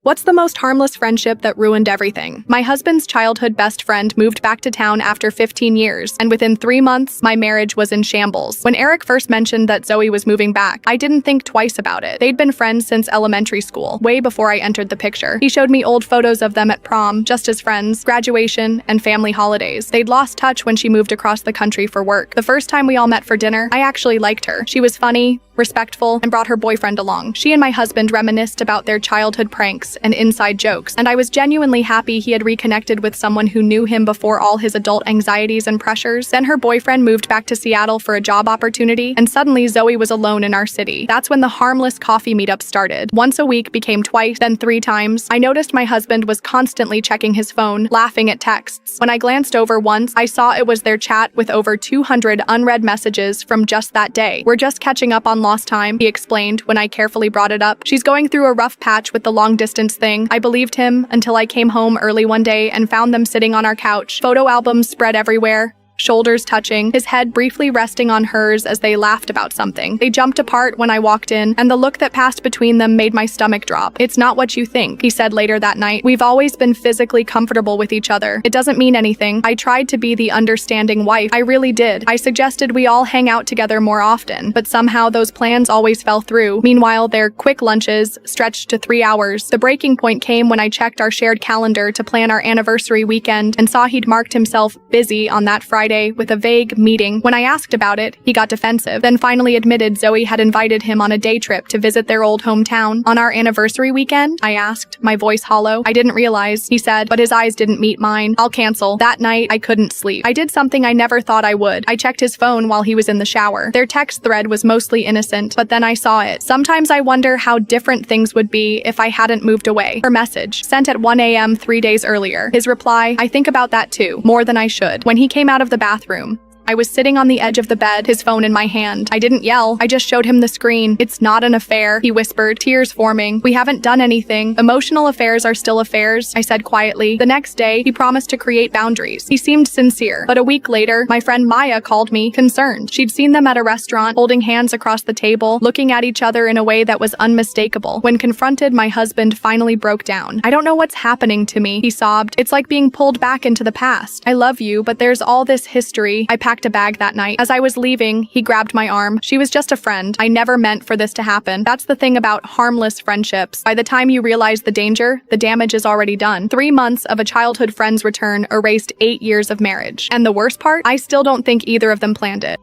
What's the most harmless friendship that ruined everything? My husband's childhood best friend moved back to town after 15 years, and within 3 months, my marriage was in shambles. When Eric first mentioned that Zoe was moving back, I didn't think twice about it. They'd been friends since elementary school, way before I entered the picture. He showed me old photos of them at prom, just as friends, graduation, and family holidays. They'd lost touch when she moved across the country for work. The first time we all met for dinner, I actually liked her. She was funny, respectful, and brought her boyfriend along. She and my husband reminisced about their childhood pranks and inside jokes, and I was genuinely happy he had reconnected with someone who knew him before all his adult anxieties and pressures. Then her boyfriend moved back to Seattle for a job opportunity, and suddenly Zoe was alone in our city. That's when the harmless coffee meetup started. Once a week became twice, then 3 times. I noticed my husband was constantly checking his phone, laughing at texts. When I glanced over once, I saw it was their chat with over 200 unread messages from just that day. "We're just catching up on lost time," he explained when I carefully brought it up. "She's going through a rough patch with the long-distance thing." I believed him until I came home early one day and found them sitting on our couch, photo albums spread everywhere, shoulders touching, his head briefly resting on hers as they laughed about something. They jumped apart when I walked in, and the look that passed between them made my stomach drop. "It's not what you think," he said later that night. "We've always been physically comfortable with each other. It doesn't mean anything." I tried to be the understanding wife. I really did. I suggested we all hang out together more often, but somehow those plans always fell through. Meanwhile, their quick lunches stretched to 3 hours. The breaking point came when I checked our shared calendar to plan our anniversary weekend and saw he'd marked himself busy on that Friday with a vague meeting. When I asked about it, he got defensive, then finally admitted Zoe had invited him on a day trip to visit their old hometown. "On our anniversary weekend?" I asked, my voice hollow. "I didn't realize," he said, but his eyes didn't meet mine. "I'll cancel." That night, I couldn't sleep. I did something I never thought I would. I checked his phone while he was in the shower. Their text thread was mostly innocent, but then I saw it. "Sometimes I wonder how different things would be if I hadn't moved away." Her message, sent at 1 a.m. 3 days earlier. His reply, "I think about that too, more than I should." When he came out of the bathroom, I was sitting on the edge of the bed, his phone in my hand. I didn't yell. I just showed him the screen. "It's not an affair," he whispered, tears forming. "We haven't done anything. Emotional affairs are still affairs," I said quietly. The next day, he promised to create boundaries. He seemed sincere. But a week later, my friend Maya called me, concerned. She'd seen them at a restaurant, holding hands across the table, looking at each other in a way that was unmistakable. When confronted, my husband finally broke down. "I don't know what's happening to me," he sobbed. "It's like being pulled back into the past. I love you, but there's all this history." I packed a bag that night. As I was leaving, he grabbed my arm. "She was just a friend. I never meant for this to happen." That's the thing about harmless friendships. By the time you realize the danger, the damage is already done. 3 months of a childhood friend's return erased 8 years of marriage. And the worst part? I still don't think either of them planned it.